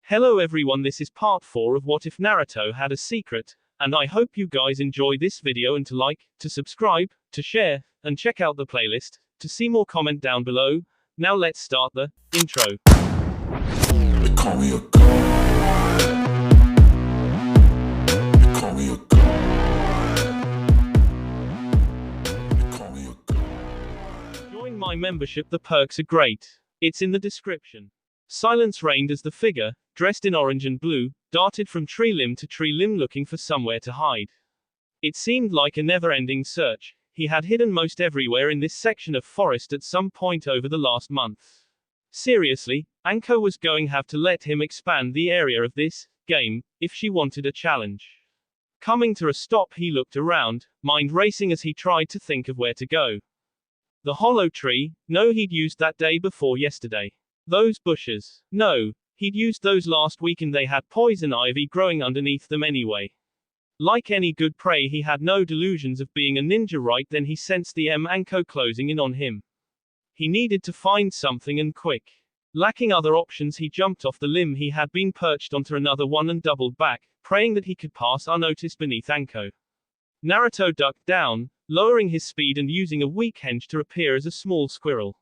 Hello everyone, this is part 4 of What If Naruto Had a Secret, and I hope you guys enjoy this video and to like, to subscribe, to share, and check out the playlist, to see more comment down below. Now let's start the intro. They call me a god. They call me a god. They call me a god. Join my membership, the perks are great. It's in the description. Silence reigned as the figure, dressed in orange and blue, darted from tree limb to tree limb looking for somewhere to hide. It seemed like a never-ending search. He had hidden most everywhere in this section of forest at some point over the last month. Seriously, Anko was going to have to let him expand the area of this game, if she wanted a challenge. Coming to a stop, he looked around, mind racing as he tried to think of where to go. The hollow tree, no, he'd used that day before yesterday. Those bushes, no, he'd used those last week and they had poison ivy growing underneath them anyway. Like any good prey, he had no delusions of being a ninja. Right then he sensed the Anko closing in on him. He needed to find something, and quick. Lacking other options, he jumped off the limb he had been perched onto another one and doubled back, praying that he could pass unnoticed beneath Anko. Naruto ducked down, lowering his speed and using a weak hinge to appear as a small squirrel.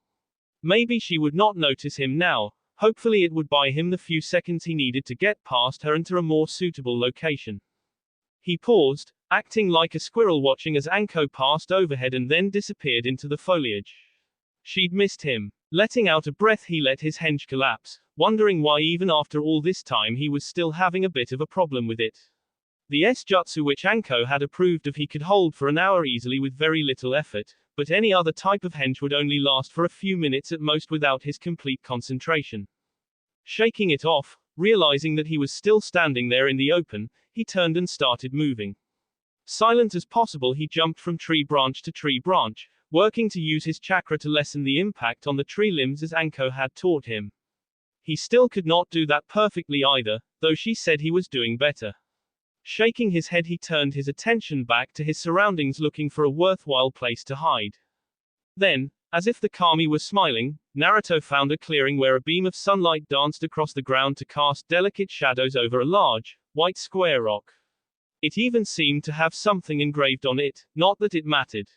Maybe she would not notice him now. Hopefully it would buy him the few seconds he needed to get past her and to a more suitable location. He paused, acting like a squirrel watching as Anko passed overhead and then disappeared into the foliage. She'd missed him. Letting out a breath, he let his hinge collapse, wondering why even after all this time he was still having a bit of a problem with it. The S-jutsu which Anko had approved of he could hold for an hour easily with very little effort, but any other type of hinge would only last for a few minutes at most without his complete concentration. Shaking it off, realizing that he was still standing there in the open, he turned and started moving. Silent as possible, he jumped from tree branch to tree branch, working to use his chakra to lessen the impact on the tree limbs as Anko had taught him. He still could not do that perfectly either, though she said he was doing better. Shaking his head, he turned his attention back to his surroundings, looking for a worthwhile place to hide. Then, as if the kami was smiling, Naruto found a clearing where a beam of sunlight danced across the ground to cast delicate shadows over a large, white square rock. It even seemed to have something engraved on it, not that it mattered.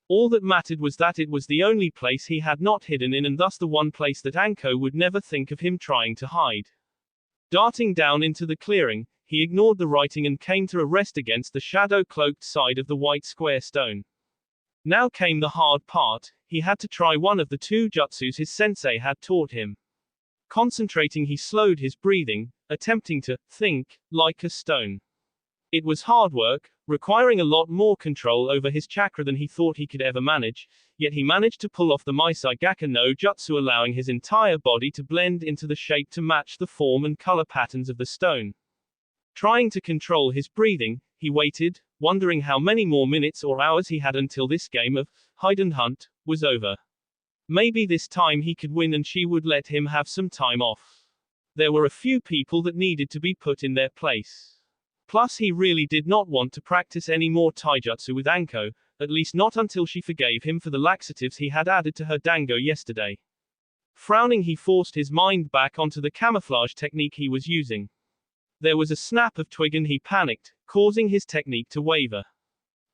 All that mattered was that it was the only place he had not hidden in, and thus the one place that Anko would never think of him trying to hide. Darting down into the clearing, he ignored the writing and came to a rest against the shadow-cloaked side of the white square stone. Now came the hard part. He had to try one of the two jutsus his sensei had taught him. Concentrating, he slowed his breathing, attempting to think like a stone. It was hard work, requiring a lot more control over his chakra than he thought he could ever manage, yet he managed to pull off the Maisai Gakka no Jutsu, allowing his entire body to blend into the shape to match the form and color patterns of the stone. Trying to control his breathing, he waited, wondering how many more minutes or hours he had until this game of hide and hunt was over. Maybe this time he could win and she would let him have some time off. There were a few people that needed to be put in their place. Plus, he really did not want to practice any more taijutsu with Anko, at least not until she forgave him for the laxatives he had added to her dango yesterday. Frowning, he forced his mind back onto the camouflage technique he was using. There was a snap of twig and he panicked, causing his technique to waver.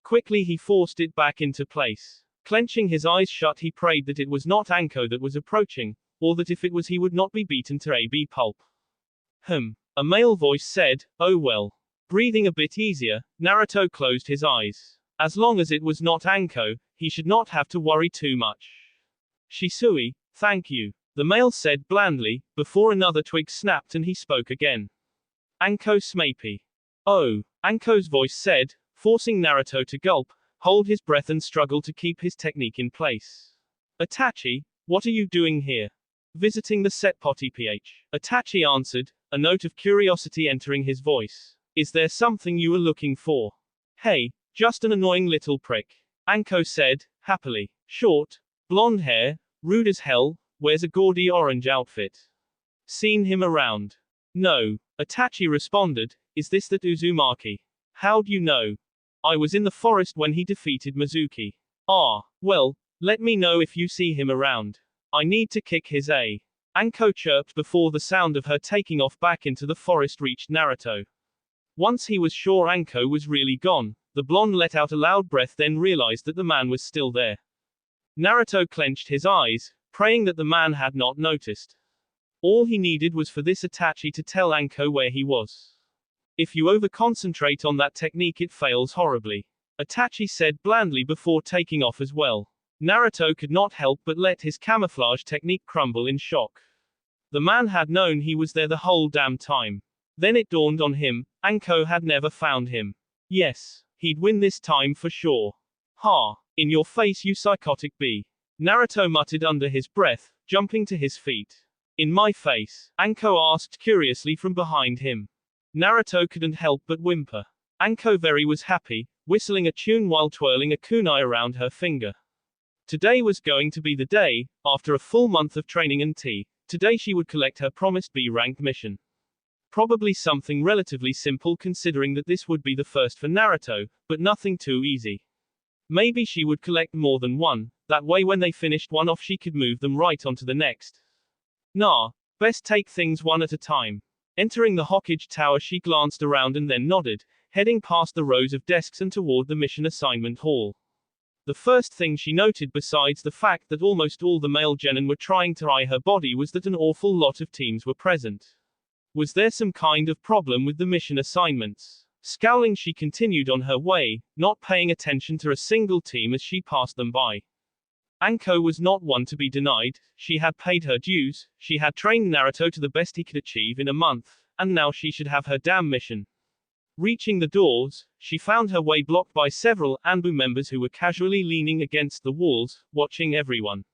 Quickly he forced it back into place. Clenching his eyes shut, he prayed that it was not Anko that was approaching, or that if it was he would not be beaten to a pulp. A male voice said, "Oh well." Breathing a bit easier, Naruto closed his eyes. As long as it was not Anko, he should not have to worry too much. "Shisui, thank you," the male said blandly, before another twig snapped and he spoke again. "Anko Smapi." "Oh," Anko's voice said, forcing Naruto to gulp, hold his breath and struggle to keep his technique in place. "Itachi, what are you doing here?" "Visiting the Setpoti PH." Itachi answered, a note of curiosity entering his voice. "Is there something you are looking for?" "Hey, just an annoying little prick," Anko said, happily. "Short, blonde hair, rude as hell, wears a gaudy orange outfit. Seen him around?" "No," Itachi responded. "Is this that Uzumaki?" "How'd you know?" "I was in the forest when he defeated Mizuki." "Ah, well, let me know if you see him around. I need to kick his A." Anko chirped before the sound of her taking off back into the forest reached Naruto. Once he was sure Anko was really gone, the blonde let out a loud breath, then realized that the man was still there. Naruto clenched his eyes, praying that the man had not noticed. All he needed was for this Itachi to tell Anko where he was. If you over-concentrate on that technique, it fails horribly, Itachi said blandly before taking off as well. Naruto could not help but let his camouflage technique crumble in shock. The man had known he was there the whole damn time. Then it dawned on him, Anko had never found him. Yes, he'd win this time for sure. Ha! In your face, you psychotic bee. Naruto muttered under his breath, jumping to his feet. In my face? Anko asked curiously from behind him. Naruto couldn't help but whimper. Anko very was happy, whistling a tune while twirling a kunai around her finger. Today was going to be the day, after a full month of training and tea, today she would collect her promised B-rank mission. Probably something relatively simple considering that this would be the first for Naruto, but nothing too easy. Maybe she would collect more than one, that way when they finished one off she could move them right onto the next. Nah, best take things one at a time. Entering the Hokage Tower, she glanced around and then nodded, heading past the rows of desks and toward the mission assignment hall. The first thing she noted, besides the fact that almost all the male genin were trying to eye her body, was that an awful lot of teams were present. Was there some kind of problem with the mission assignments? Scowling, she continued on her way, not paying attention to a single team as she passed them by. Anko was not one to be denied, she had paid her dues, she had trained Naruto to the best he could achieve in a month, and now she should have her damn mission. Reaching the doors, she found her way blocked by several Anbu members who were casually leaning against the walls, watching everyone.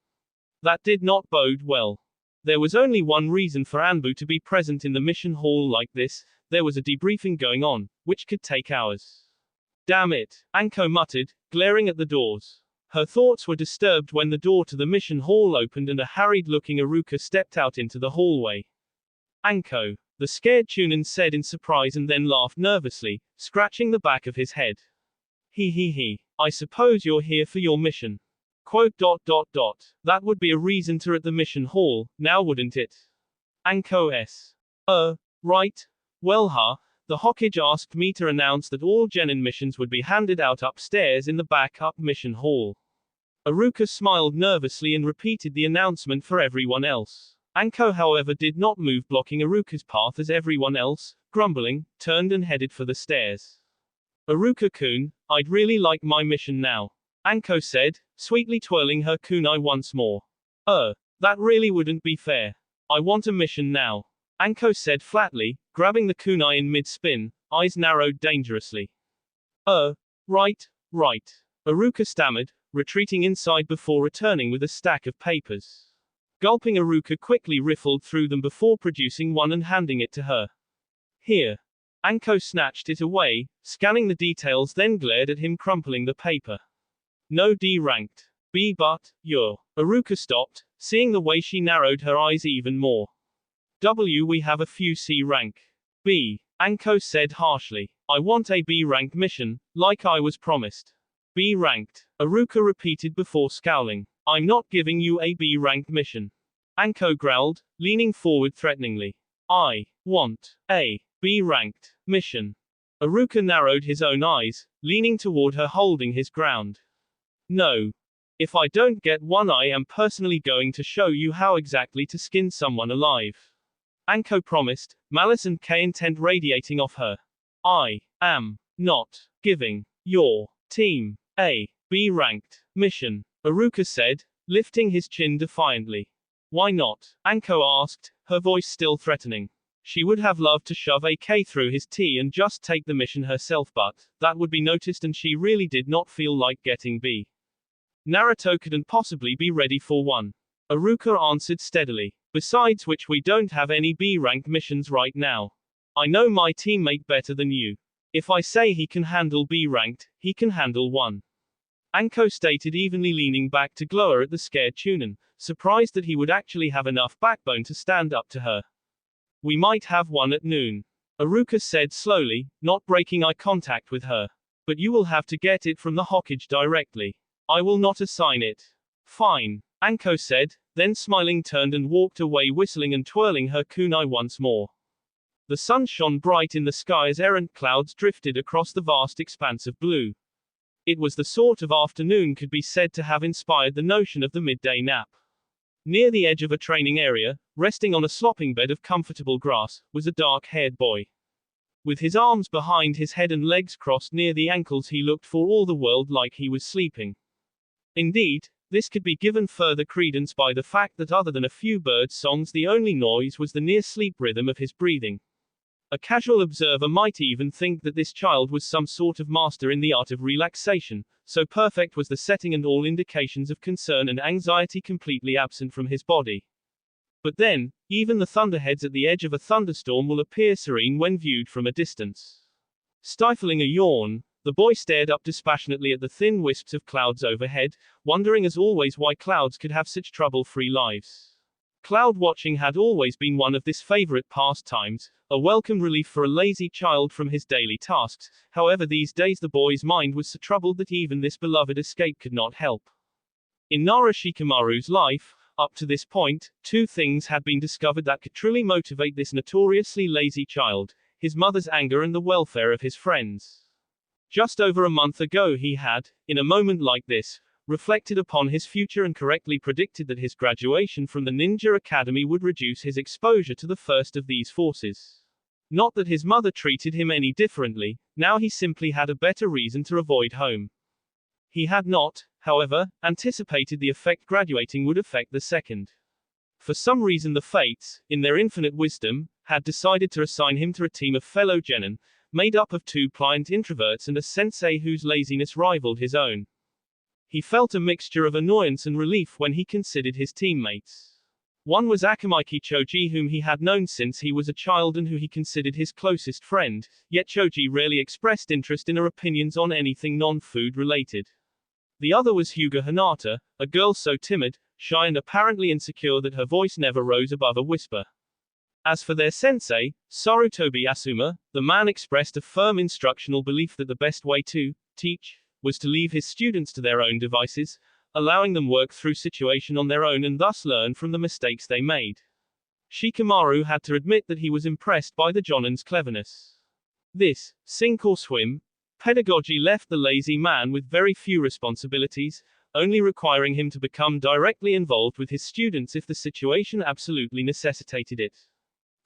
That did not bode well. There was only one reason for Anbu to be present in the mission hall like this: there was a debriefing going on, which could take hours. Damn it, Anko muttered, glaring at the doors. Her thoughts were disturbed when the door to the mission hall opened and a harried-looking Iruka stepped out into the hallway. Anko, the scared Chunin said in surprise and then laughed nervously, scratching the back of his head. He. I suppose you're here for your mission. Quote. That would be a reason to at the mission hall, now wouldn't it? Anko s. Right. Well the Hokage asked me to announce that all genin missions would be handed out upstairs in the backup mission hall. Iruka smiled nervously and repeated the announcement for everyone else. Anko, however, did not move, blocking Iruka's path as everyone else, grumbling, turned and headed for the stairs. Iruka-kun, I'd really like my mission now, Anko said, sweetly twirling her kunai once more. That really wouldn't be fair. I want a mission now, Anko said flatly, grabbing the kunai in mid-spin, eyes narrowed dangerously. Right. Iruka stammered, retreating inside before returning with a stack of papers. Gulping, Iruka quickly riffled through them before producing one and handing it to her. Here. Anko snatched it away, scanning the details, then glared at him, crumpling the paper. No D ranked. B, but you're. Iruka stopped, seeing the way she narrowed her eyes even more. W, we have a few C rank. B, Anko said harshly. I want a B rank mission, like I was promised. B ranked. Iruka repeated before scowling. I'm not giving you a B rank mission, Anko growled, leaning forward threateningly. I want a B ranked mission. Iruka narrowed his own eyes, leaning toward her, holding his ground. No. If I don't get one, I am personally going to show you how exactly to skin someone alive, Anko promised, malice and intent radiating off her. I am not giving your team a B ranked mission, Iruka said, lifting his chin defiantly. Why not? Anko asked, her voice still threatening. She would have loved to shove a K through his T and just take the mission herself, but that would be noticed and she really did not feel like getting B. Naruto couldn't possibly be ready for one, Iruka answered steadily. Besides which, we don't have any B-rank missions right now. I know my teammate better than you. If I say he can handle B-ranked, he can handle one, Anko stated, evenly leaning back to glower at the scared Chunin, surprised that he would actually have enough backbone to stand up to her. We might have one at noon, Iruka said slowly, not breaking eye contact with her. But you will have to get it from the Hokage directly. I will not assign it. Fine. Anko said, then smiling turned and walked away whistling and twirling her kunai once more. The sun shone bright in the sky as errant clouds drifted across the vast expanse of blue. It was the sort of afternoon could be said to have inspired the notion of the midday nap. Near the edge of a training area, resting on a sloping bed of comfortable grass, was a dark-haired boy. With his arms behind his head and legs crossed near the ankles, he looked for all the world like he was sleeping. Indeed, this could be given further credence by the fact that other than a few bird songs, the only noise was the near-sleep rhythm of his breathing. A casual observer might even think that this child was some sort of master in the art of relaxation, so perfect was the setting and all indications of concern and anxiety completely absent from his body. But then, even the thunderheads at the edge of a thunderstorm will appear serene when viewed from a distance. Stifling a yawn, the boy stared up dispassionately at the thin wisps of clouds overhead, wondering as always why clouds could have such trouble-free lives. Cloud watching had always been one of his favorite pastimes, a welcome relief for a lazy child from his daily tasks. However, these days the boy's mind was so troubled that even this beloved escape could not help. In Shikamaru's life, up to this point, two things had been discovered that could truly motivate this notoriously lazy child: his mother's anger and the welfare of his friends. Just over a month ago he had, in a moment like this, reflected upon his future and correctly predicted that his graduation from the Ninja Academy would reduce his exposure to the first of these forces. Not that his mother treated him any differently, now he simply had a better reason to avoid home. He had not, however, anticipated the effect graduating would affect the second. For some reason the fates, in their infinite wisdom, had decided to assign him to a team of fellow genin, made up of two pliant introverts and a sensei whose laziness rivaled his own. He felt a mixture of annoyance and relief when he considered his teammates. One was Akamaiki Choji, whom he had known since he was a child and who he considered his closest friend, yet Choji rarely expressed interest in her opinions on anything non-food related. The other was Hyuga Hinata, a girl so timid, shy and apparently insecure that her voice never rose above a whisper. As for their sensei, Sarutobi Asuma, the man expressed a firm instructional belief that the best way to teach was to leave his students to their own devices, allowing them work through situation on their own and thus learn from the mistakes they made. Shikamaru had to admit that he was impressed by the Jonin's cleverness. This, sink or swim, pedagogy left the lazy man with very few responsibilities, only requiring him to become directly involved with his students if the situation absolutely necessitated it.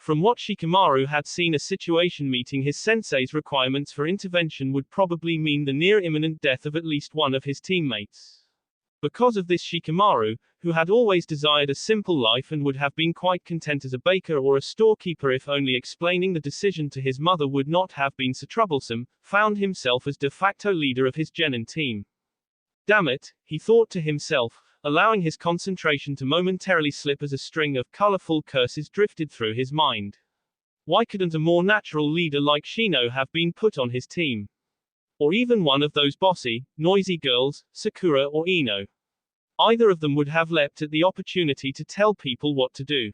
From what Shikamaru had seen, a situation meeting his sensei's requirements for intervention would probably mean the near imminent death of at least one of his teammates. Because of this, Shikamaru, who had always desired a simple life and would have been quite content as a baker or a storekeeper if only explaining the decision to his mother would not have been so troublesome, found himself as de facto leader of his genin team. Damn it, he thought to himself, allowing his concentration to momentarily slip as a string of colorful curses drifted through his mind. Why couldn't a more natural leader like Shino have been put on his team? Or even one of those bossy, noisy girls, Sakura or Ino. Either of them would have leapt at the opportunity to tell people what to do.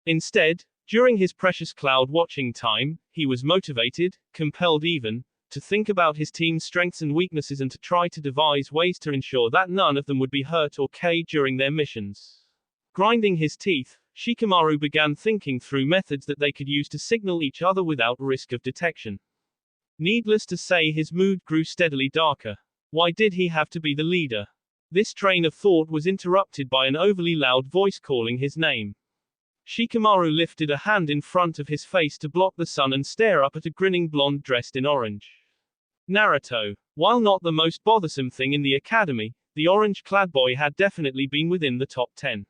Instead, during his precious cloud watching time, he was motivated, compelled even, to think about his team's strengths and weaknesses and to try to devise ways to ensure that none of them would be hurt or killed during their missions. Grinding his teeth, Shikamaru began thinking through methods that they could use to signal each other without risk of detection. Needless to say, his mood grew steadily darker. Why did he have to be the leader? This train of thought was interrupted by an overly loud voice calling his name. Shikamaru lifted a hand in front of his face to block the sun and stare up at a grinning blonde dressed in orange. Naruto. While not the most bothersome thing in the academy, the orange-clad boy had definitely been within the top 10.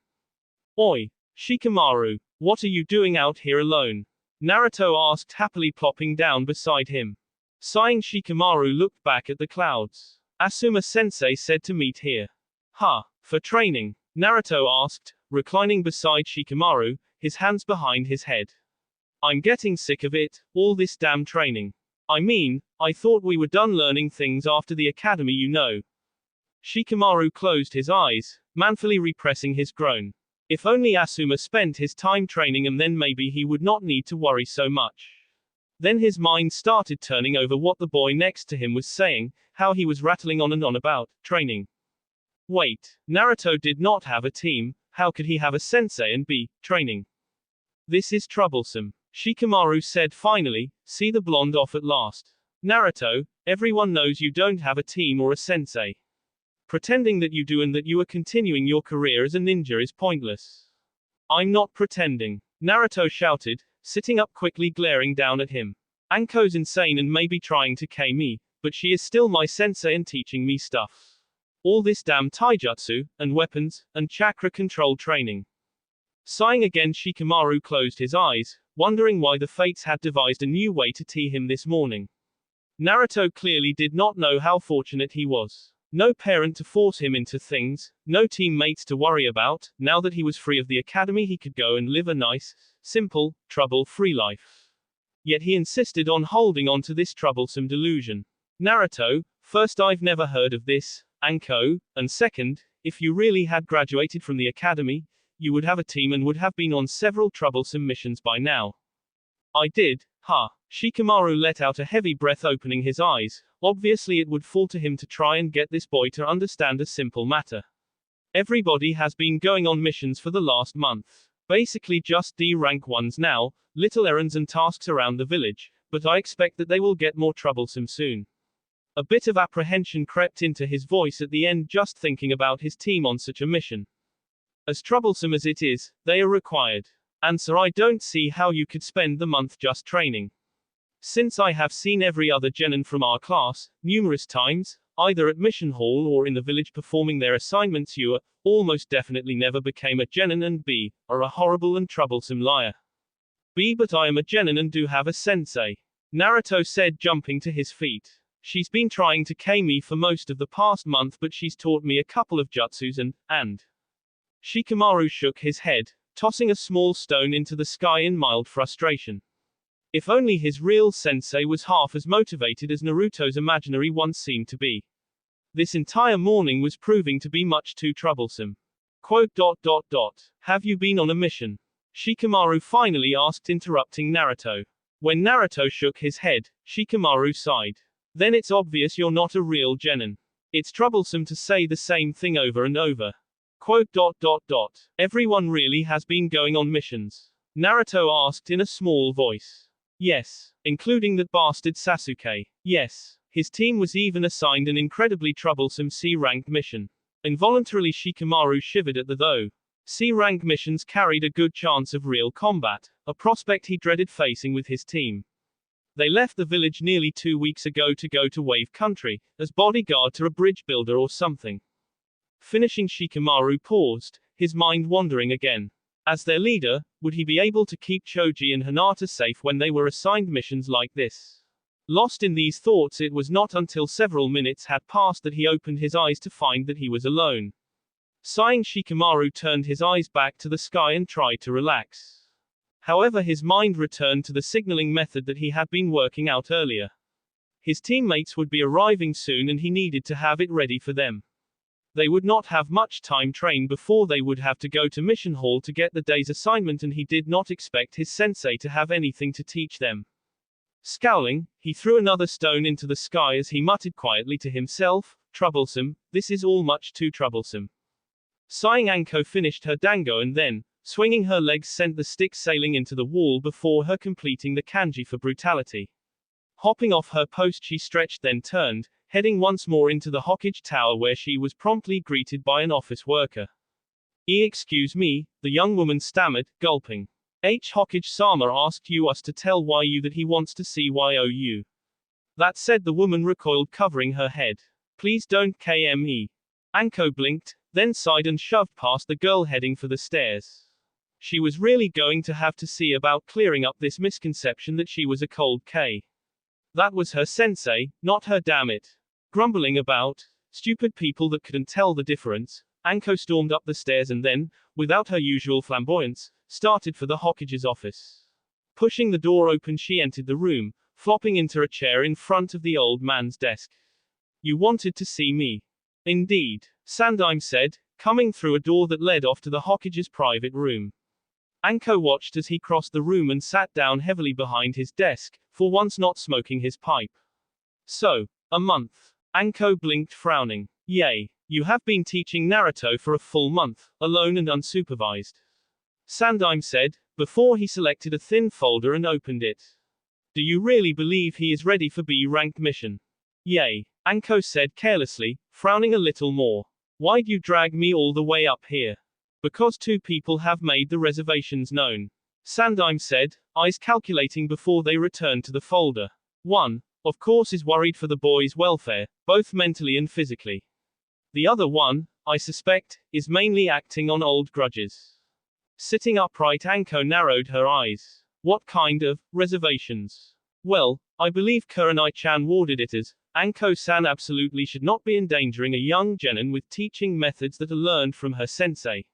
Oi, Shikamaru, what are you doing out here alone? Naruto asked, happily plopping down beside him. Sighing, Shikamaru looked back at the clouds. Asuma-sensei said to meet here. Huh, for training? Naruto asked, reclining beside Shikamaru, his hands behind his head. I'm getting sick of it, all this damn training. I mean, I thought we were done learning things after the academy, you know. Shikamaru closed his eyes, manfully repressing his groan. If only Asuma spent his time training, and then maybe he would not need to worry so much. Then his mind started turning over what the boy next to him was saying, how he was rattling on and on about training. Wait, Naruto did not have a team, how could he have a sensei and be training? This is troublesome. Shikamaru said finally, see the blonde off at last. Naruto, everyone knows you don't have a team or a sensei. Pretending that you do and that you are continuing your career as a ninja is pointless. I'm not pretending, Naruto shouted, sitting up quickly glaring down at him. Anko's insane and maybe trying to K me, but she is still my sensei and teaching me stuff. All this damn taijutsu, and weapons, and chakra control training. Sighing again, Shikamaru closed his eyes, wondering why the fates had devised a new way to tee him this morning. Naruto clearly did not know how fortunate he was. No parent to force him into things, no teammates to worry about. Now that he was free of the academy, he could go and live a nice, simple, trouble-free life. Yet he insisted on holding on to this troublesome delusion. Naruto, first, I've never heard of this, Anko, and second, if you really had graduated from the academy, you would have a team and would have been on several troublesome missions by now. I did, huh? Shikamaru let out a heavy breath, opening his eyes. Obviously it would fall to him to try and get this boy to understand a simple matter. Everybody has been going on missions for the last month. Basically just D-rank ones now, little errands and tasks around the village, but I expect that they will get more troublesome soon. A bit of apprehension crept into his voice at the end just thinking about his team on such a mission. As troublesome as it is, they are required. Answer, I don't see how you could spend the month just training. Since I have seen every other genin from our class, numerous times, either at mission hall or in the village performing their assignments, you almost definitely never became a genin, and B, are a horrible and troublesome liar. B, but I am a genin and do have a sensei. Naruto said, jumping to his feet. She's been trying to K me for most of the past month, but she's taught me a couple of jutsus and. Shikamaru shook his head, tossing a small stone into the sky in mild frustration. If only his real sensei was half as motivated as Naruto's imaginary one seemed to be. This entire morning was proving to be much too troublesome. Quote. Have you been on a mission? Shikamaru finally asked, interrupting Naruto. When Naruto shook his head, Shikamaru sighed. Then it's obvious you're not a real genin. It's troublesome to say the same thing over and over. Quote. Everyone really has been going on missions? Naruto asked in a small voice. Yes, including that bastard Sasuke. Yes, his team was even assigned an incredibly troublesome C-rank mission. Involuntarily Shikamaru shivered at the though. C-rank missions carried a good chance of real combat, a prospect he dreaded facing with his team. They left the village nearly 2 weeks ago to go to Wave Country, as bodyguard to a bridge builder or something. Finishing, Shikamaru paused, his mind wandering again. As their leader, would he be able to keep Choji and Hinata safe when they were assigned missions like this? Lost in these thoughts, it was not until several minutes had passed that he opened his eyes to find that he was alone. Sighing, Shikamaru turned his eyes back to the sky and tried to relax. However, his mind returned to the signaling method that he had been working out earlier. His teammates would be arriving soon and he needed to have it ready for them. They would not have much time train before they would have to go to mission hall to get the day's assignment, and he did not expect his sensei to have anything to teach them. Scowling, he threw another stone into the sky as he muttered quietly to himself, troublesome, this is all much too troublesome. Sighing, Anko finished her dango and then, swinging her legs, sent the stick sailing into the wall before her, completing the kanji for brutality. Hopping off her post, she stretched, then turned, heading once more into the Hokage Tower, where she was promptly greeted by an office worker. Excuse me, the young woman stammered, gulping. Hokage-sama asked us to tell you that he wants to see you. That said, the woman recoiled, covering her head. Please don't KME. Anko blinked, then sighed and shoved past the girl heading for the stairs. She was really going to have to see about clearing up this misconception that she was a cold K. That was her sensei, not her, damn it. Grumbling about stupid people that couldn't tell the difference, Anko stormed up the stairs and then, without her usual flamboyance, started for the Hokage's office. Pushing the door open, she entered the room, flopping into a chair in front of the old man's desk. You wanted to see me? Indeed, Sandaime said, coming through a door that led off to the Hokage's private room. Anko watched as he crossed the room and sat down heavily behind his desk, for once not smoking his pipe. So, a month. Anko blinked, frowning. Yay. You have been teaching Naruto for a full month, alone and unsupervised. Sandaime said, before he selected a thin folder and opened it. Do you really believe he is ready for B-rank mission? Yay. Anko said carelessly, frowning a little more. Why'd you drag me all the way up here? Because two people have made the reservations known. Sandaime said, eyes calculating before they returned to the folder. One, of course, is worried for the boy's welfare, both mentally and physically. The other one, I suspect, is mainly acting on old grudges. Sitting upright, Anko narrowed her eyes. What kind of reservations? Well, I believe Kurenai-chan worded it as, Anko-san absolutely should not be endangering a young genin with teaching methods that are learned from her sensei.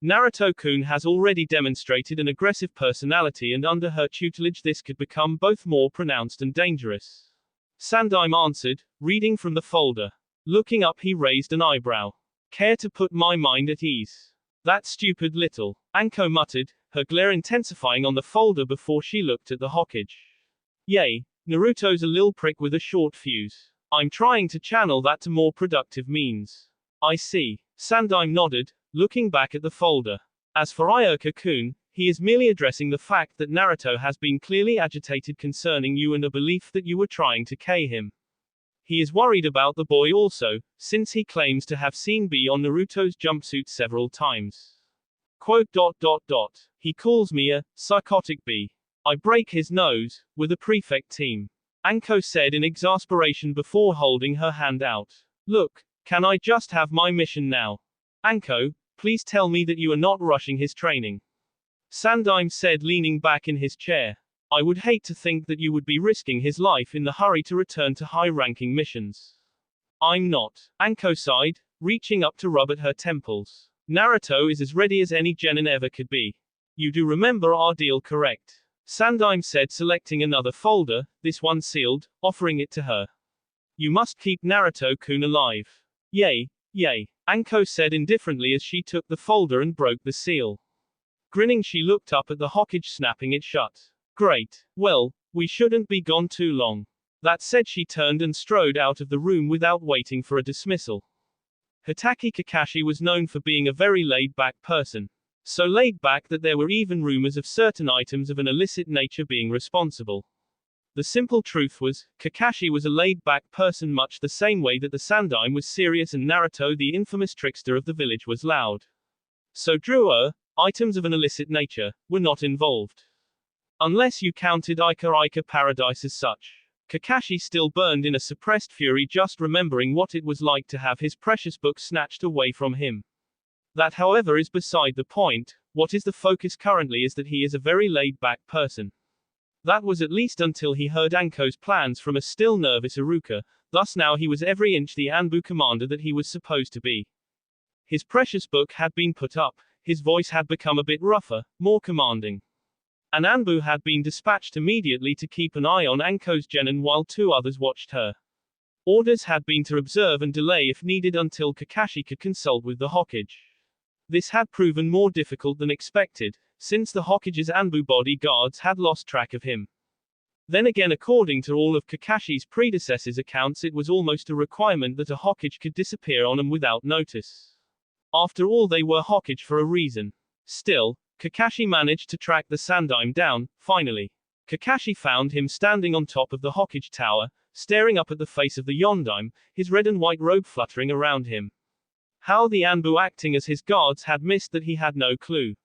Naruto-kun has already demonstrated an aggressive personality, and under her tutelage this could become both more pronounced and dangerous. Sandaime answered, reading from the folder. Looking up, he raised an eyebrow. Care to put my mind at ease? That stupid little. Anko muttered, her glare intensifying on the folder before she looked at the Hokage. Yay, Naruto's a lil prick with a short fuse. I'm trying to channel that to more productive means. I see. Sandaime nodded, looking back at the folder. As for Ioka-kun, he is merely addressing the fact that Naruto has been clearly agitated concerning you and a belief that you were trying to K him. He is worried about the boy also, since he claims to have seen B on Naruto's jumpsuit several times. Quote. He calls me a psychotic B. I break his nose with a prefect team. Anko said in exasperation before holding her hand out. Look, can I just have my mission now? Anko, please tell me that you are not rushing his training. Sandaime said, leaning back in his chair. I would hate to think that you would be risking his life in the hurry to return to high-ranking missions. I'm not. Anko sighed, reaching up to rub at her temples. Naruto is as ready as any genin ever could be. You do remember our deal, correct? Sandaime said, selecting another folder, this one sealed, offering it to her. You must keep Naruto-kun alive. Yay, yay. Anko said indifferently as she took the folder and broke the seal. Grinning, she looked up at the Hokage, snapping it shut. Great. Well, we shouldn't be gone too long. That said, she turned and strode out of the room without waiting for a dismissal. Hitaki Kakashi was known for being a very laid-back person. So laid back that there were even rumors of certain items of an illicit nature being responsible. The simple truth was, Kakashi was a laid-back person much the same way that the Sandaime was serious and Naruto, the infamous trickster of the village, was loud. So items of an illicit nature, were not involved. Unless you counted Ika Paradise as such. Kakashi still burned in a suppressed fury just remembering what it was like to have his precious book snatched away from him. That, however, is beside the point. What is the focus currently is that he is a very laid-back person. That was at least until he heard Anko's plans from a still nervous Iruka, thus now he was every inch the Anbu commander that he was supposed to be. His precious book had been put up, his voice had become a bit rougher, more commanding. An Anbu had been dispatched immediately to keep an eye on Anko's genin while two others watched her. Orders had been to observe and delay if needed until Kakashi could consult with the Hokage. This had proven more difficult than expected, since the Hokage's Anbu bodyguards had lost track of him. Then again, according to all of Kakashi's predecessors' accounts, it was almost a requirement that a Hokage could disappear on them without notice. After all, they were Hokage for a reason. Still, Kakashi managed to track the Sandaime down, finally. Kakashi found him standing on top of the Hokage tower, staring up at the face of the Yondaime, his red and white robe fluttering around him. How the Anbu acting as his guards had missed that he had no clue.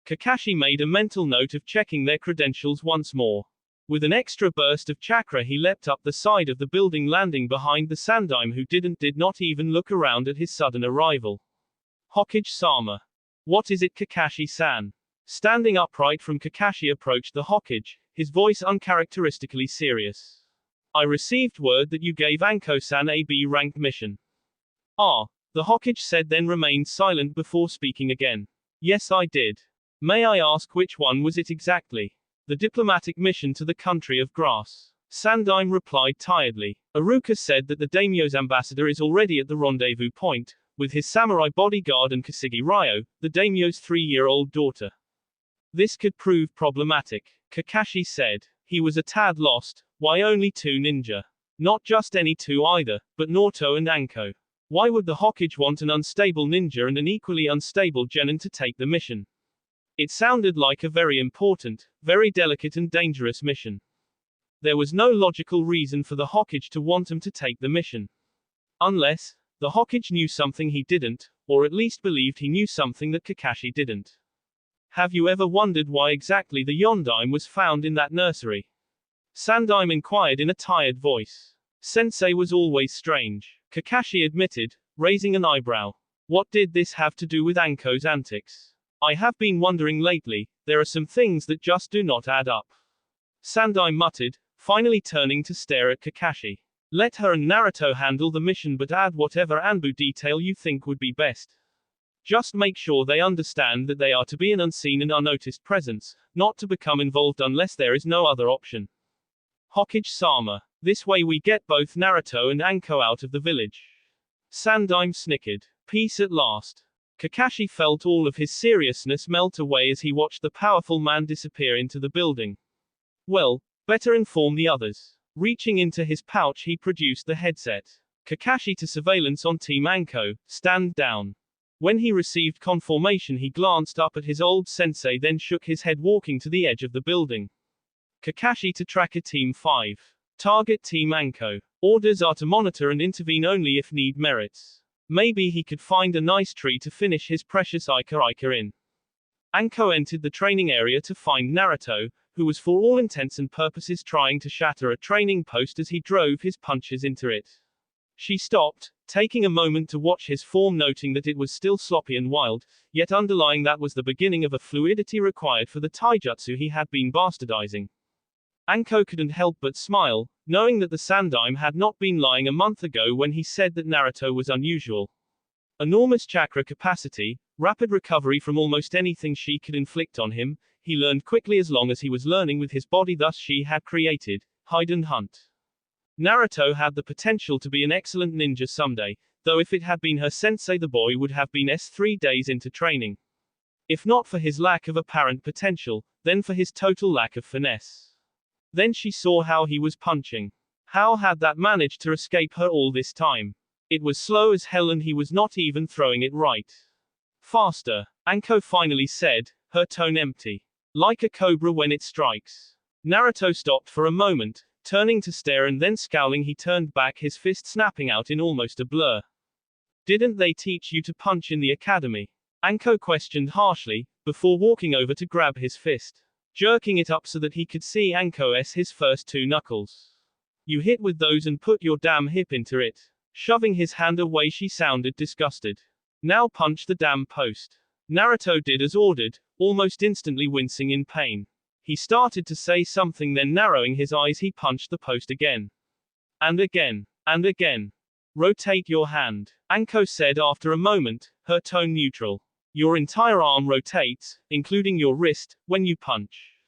Kakashi made a mental note of checking their credentials once more. With an extra burst of chakra, he leapt up the side of the building, landing behind the Sandaime, who did not even look around at his sudden arrival. Hokage-sama. What is it, Kakashi-san? Standing upright from Kakashi approached the Hokage, his voice uncharacteristically serious. I received word that you gave Anko-san a B-rank mission. Ah, the Hokage said, then remained silent before speaking again. Yes, I did. May I ask which one was it exactly? The diplomatic mission to the country of grass. Sandaime replied tiredly. Iruka said that the daimyo's ambassador is already at the rendezvous point, with his samurai bodyguard and Kasigi Ryo, the daimyo's 3-year-old daughter. This could prove problematic. Kakashi said. He was a tad lost. Why only 2 ninja? Not just any 2 either, but Naruto and Anko. Why would the Hokage want an unstable ninja and an equally unstable genin to take the mission? It sounded like a very important, very delicate and dangerous mission. There was no logical reason for the Hokage to want him to take the mission. Unless, the Hokage knew something he didn't, or at least believed he knew something that Kakashi didn't. Have you ever wondered why exactly the Yondaime was found in that nursery? Sandaime inquired in a tired voice. Sensei was always strange, Kakashi admitted, raising an eyebrow. What did this have to do with Anko's antics? I have been wondering lately, there are some things that just do not add up. Sandaime muttered, finally turning to stare at Kakashi. Let her and Naruto handle the mission, but add whatever Anbu detail you think would be best. Just make sure they understand that they are to be an unseen and unnoticed presence, not to become involved unless there is no other option. Hokage-sama. This way we get both Naruto and Anko out of the village. Sandaime snickered. Peace at last. Kakashi felt all of his seriousness melt away as he watched the powerful man disappear into the building. Well, better inform the others. Reaching into his pouch he produced the headset. Kakashi to surveillance on Team Anko, stand down. When he received confirmation he glanced up at his old sensei, then shook his head, walking to the edge of the building. Kakashi to tracker Team 5. Target Team Anko. Orders are to monitor and intervene only if need merits. Maybe he could find a nice tree to finish his precious Ika in. Anko entered the training area to find Naruto, who was for all intents and purposes trying to shatter a training post as he drove his punches into it. She stopped, taking a moment to watch his form, noting that it was still sloppy and wild, yet underlying that was the beginning of a fluidity required for the taijutsu he had been bastardizing. Anko couldn't help but smile, knowing that the Sandaime had not been lying a month ago when he said that Naruto was unusual. Enormous chakra capacity, rapid recovery from almost anything she could inflict on him, he learned quickly as long as he was learning with his body, thus she had created, hide and hunt. Naruto had the potential to be an excellent ninja someday, though if it had been her sensei the boy would have been 3 days into training. If not for his lack of apparent potential, then for his total lack of finesse. Then she saw how he was punching. How had that managed to escape her all this time? It was slow as hell and he was not even throwing it right. Faster, Anko finally said, her tone empty. Like a cobra when it strikes. Naruto stopped for a moment, turning to stare, and then scowling he turned back, his fist snapping out in almost a blur. Didn't they teach you to punch in the academy? Anko questioned harshly, before walking over to grab his fist. Jerking it up so that he could see Anko's his first 2 knuckles. You hit with those and put your damn hip into it. Shoving his hand away she sounded disgusted. Now punch the damn post. Naruto did as ordered, almost instantly wincing in pain. He started to say something, then narrowing his eyes he punched the post again. And again. And again. Rotate your hand, Anko said after a moment, her tone neutral. Your entire arm rotates, including your wrist, when you punch.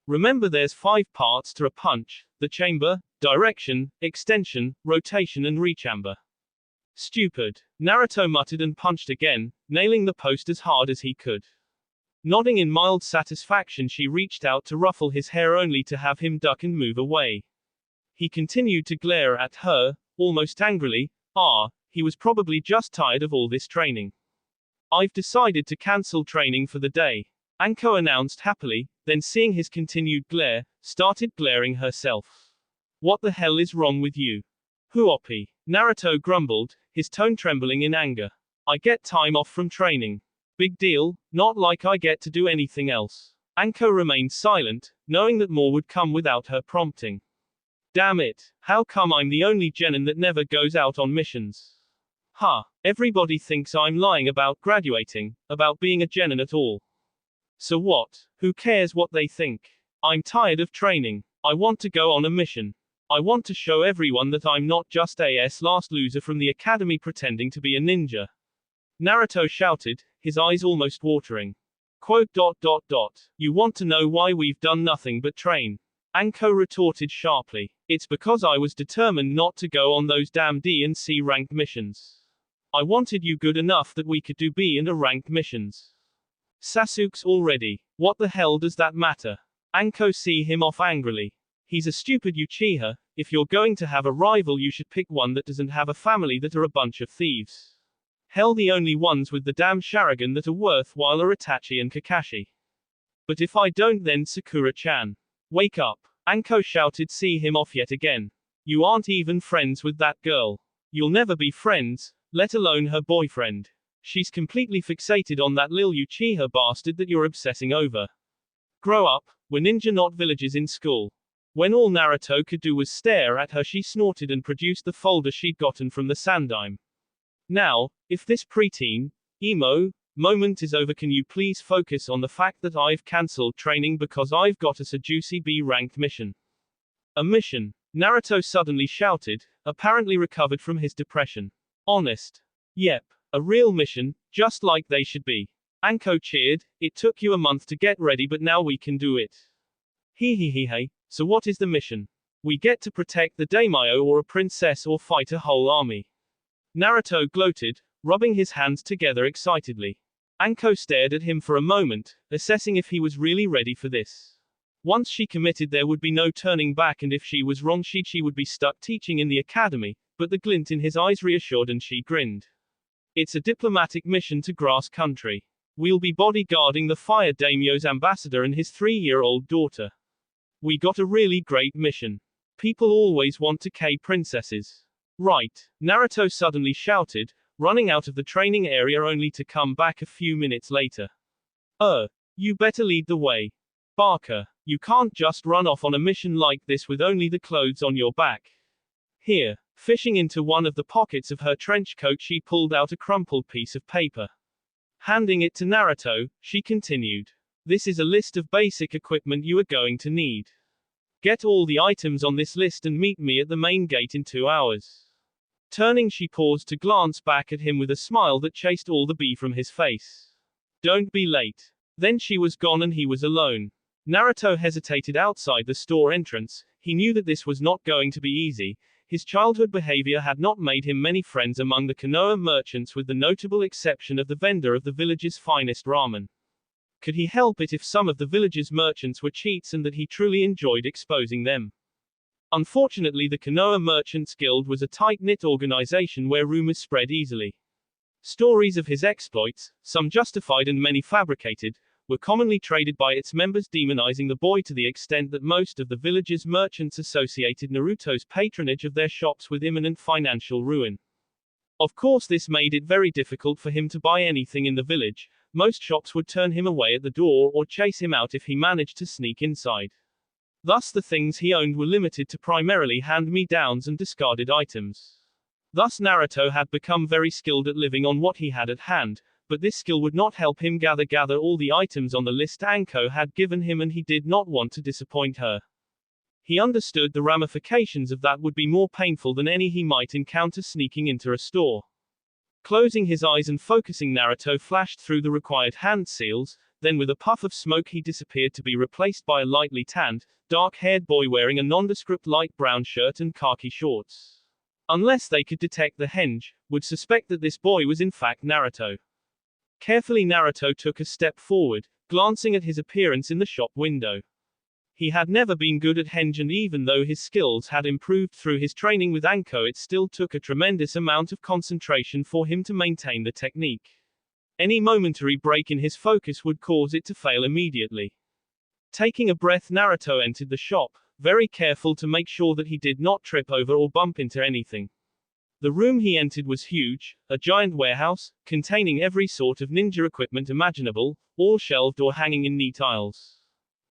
Remember there's 5 parts to a punch: the chamber, direction, extension, rotation and rechamber. Stupid. Naruto muttered and punched again, nailing the post as hard as he could. Nodding in mild satisfaction she reached out to ruffle his hair only to have him duck and move away. He continued to glare at her, almost angrily. He was probably just tired of all this training. I've decided to cancel training for the day, Anko announced happily, then seeing his continued glare, started glaring herself. What the hell is wrong with you? Huopi, Naruto grumbled, his tone trembling in anger. I get time off from training. Big deal, not like I get to do anything else. Anko remained silent, knowing that more would come without her prompting. Damn it, how come I'm the only genin that never goes out on missions? Everybody thinks I'm lying about graduating, about being a genin at all. So what? Who cares what they think? I'm tired of training. I want to go on a mission. I want to show everyone that I'm not just last loser from the academy pretending to be a ninja. Naruto shouted, his eyes almost watering. Quote. You want to know why we've done nothing but train? Anko retorted sharply. It's because I was determined not to go on those damn D and C ranked missions. I wanted you good enough that we could do B and A ranked missions. Sasuke's already. What the hell does that matter? Anko see him off angrily. He's a stupid Uchiha, If you're going to have a rival, you should pick one that doesn't have a family that are a bunch of thieves. Hell, the only ones with the damn Sharingan that are worthwhile are Itachi and Kakashi. But if I don't, then Sakura-chan. Wake up. Anko shouted, see him off yet again. You aren't even friends with that girl. You'll never be friends, let alone her boyfriend. She's completely fixated on that lil Uchiha bastard that you're obsessing over. Grow up, we're ninja not villagers in school. When all Naruto could do was stare at her, she snorted and produced the folder she'd gotten from the Sandime. Now, if this preteen, emo, moment is over, can you please focus on the fact that I've cancelled training because I've got us a juicy B-ranked mission. A mission? Naruto suddenly shouted, apparently recovered from his depression. Honest. Yep. A real mission, just like they should be. Anko cheered, it took you a month to get ready but now we can do it. Hey, so what is the mission? We get to protect the daimyo or a princess or fight a whole army. Naruto gloated, rubbing his hands together excitedly. Anko stared at him for a moment, assessing if he was really ready for this. Once she committed there would be no turning back, and if she was wrong she would be stuck teaching in the academy, but the glint in his eyes reassured and she grinned. It's a diplomatic mission to grass country. We'll be bodyguarding the fire daimyo's ambassador and his 3-year-old daughter. We got a really great mission. People always want to K princesses. Right. Naruto suddenly shouted, running out of the training area only to come back a few minutes later. You better lead the way. Barker, you can't just run off on a mission like this with only the clothes on your back. Here. Fishing into one of the pockets of her trench coat, she pulled out a crumpled piece of paper. Handing it to Naruto, she continued. This is a list of basic equipment you are going to need. Get all the items on this list and meet me at the main gate in 2 hours. Turning, she paused to glance back at him with a smile that chased all the bee from his face. Don't be late. Then she was gone and he was alone. Naruto hesitated outside the store entrance. He knew that this was not going to be easy. His childhood behavior had not made him many friends among the Konoha merchants, with the notable exception of the vendor of the village's finest ramen. Could he help it if some of the village's merchants were cheats and that he truly enjoyed exposing them? Unfortunately, the Konoha Merchants Guild was a tight-knit organization where rumors spread easily. Stories of his exploits, some justified and many fabricated, were commonly traded by its members, demonizing the boy to the extent that most of the village's merchants associated Naruto's patronage of their shops with imminent financial ruin. Of course, this made it very difficult for him to buy anything in the village. Most shops would turn him away at the door or chase him out if he managed to sneak inside. Thus, the things he owned were limited to primarily hand-me-downs and discarded items. Thus, Naruto had become very skilled at living on what he had at hand, but this skill would not help him gather all the items on the list Anko had given him, and he did not want to disappoint her. He understood the ramifications of that would be more painful than any he might encounter sneaking into a store. Closing his eyes and focusing, Naruto flashed through the required hand seals, then with a puff of smoke he disappeared to be replaced by a lightly tanned, dark-haired boy wearing a nondescript light brown shirt and khaki shorts. Unless they could detect the henge, would suspect that this boy was in fact Naruto. Carefully, Naruto took a step forward, glancing at his appearance in the shop window. He had never been good at henge, and even though his skills had improved through his training with Anko, it still took a tremendous amount of concentration for him to maintain the technique. Any momentary break in his focus would cause it to fail immediately. Taking a breath, Naruto entered the shop, very careful to make sure that he did not trip over or bump into anything. The room he entered was huge, a giant warehouse, containing every sort of ninja equipment imaginable, all shelved or hanging in neat aisles.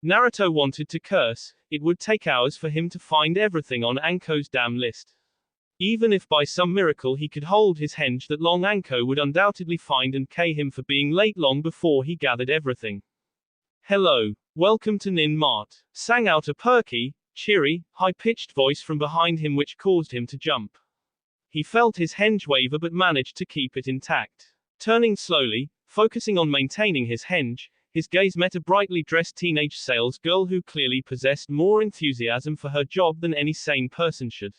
Naruto wanted to curse. It would take hours for him to find everything on Anko's damn list. Even if by some miracle he could hold his henge that long, Anko would undoubtedly find and K him for being late long before he gathered everything. Hello. Welcome to Nin Mart, sang out a perky, cheery, high-pitched voice from behind him, which caused him to jump. He felt his henge waver but managed to keep it intact. Turning slowly, focusing on maintaining his henge, his gaze met a brightly dressed teenage sales girl who clearly possessed more enthusiasm for her job than any sane person should.